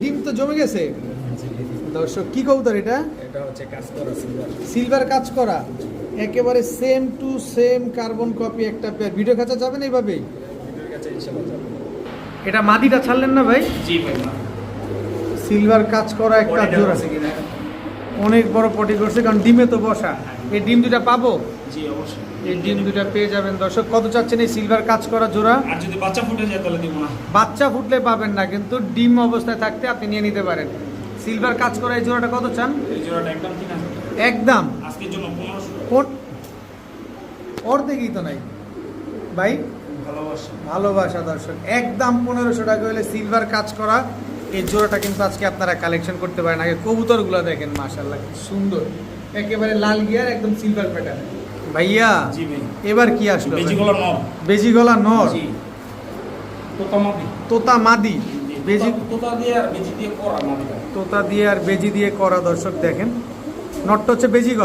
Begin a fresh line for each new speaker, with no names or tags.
ডিম তো জমে গেছে দর্শক। কি কবুতর এটা?
এটা হচ্ছে কাজ করা সিলভার।
সিলভার কাজ করা, একেবারে same to same carbon copy একটা পেয়ার। ভিডিও কাছে যাবেন এইভাবেই?
ভিডিওর কাছে ইনশাআল্লাহ যাবে।
এটা মাদিটা ছাড়লেন না ভাই?
জি ভাই না।
সিলভার কাজ করা একটা
পটিটা
জোড়া,
আছে কিনা?
অনেক বড় পটি করছে, কারণ ডিমে তো বসা। এই ডিম দুটা পাবো?
জি অবশ্যই।
এই ডিম দুটা পেয়ে যাবেন দর্শক। কত চাচ্ছেন এই সিলভার কাজ করা জোড়া?
আর যদি বাচ্চা ফুটে যায় তাহলে দিব না।
বাচ্চা ফুটলে পাবেন না, কিন্তু ডিম অবস্থায় থাকতে আপনি নিয়ে নিতে পারেন। সিলভার কাজ করা এই জোড়াটা কত চান?
এই জোড়াটা একদম 3000 টাকা।
একদম
আজকের জন্য 1500
অর্ধেকই তো নাই ভাই।
ভালোবাসা।
ভালোবাসা দর্শক, একদম 1500 টাকা হলে সিলভার কাজ করা এই জোড়াটা কিন্তু আজকে আপনারা কালেকশন করতে পারেন। আগে কবুতরগুলো দেখেন, মাশাআল্লাহ কি সুন্দর, একেবারে লাল গিয়ার, একদম সিলভার প্যাটার্ন। ভাইয়া
জি ভাই।
এবার কি আসলো?
বেজিগলা নর।
বেজিগলা নর,
জি। তোতামাদি।
তোতা মাদি। বেজি
তোতা দিয়ে আর বেজি দিয়ে করা মাদিটা।
তোতা দিয়ে আর বেজি দিয়ে করা দর্শক দেখেন। নটটা হচ্ছে বেজিগলা।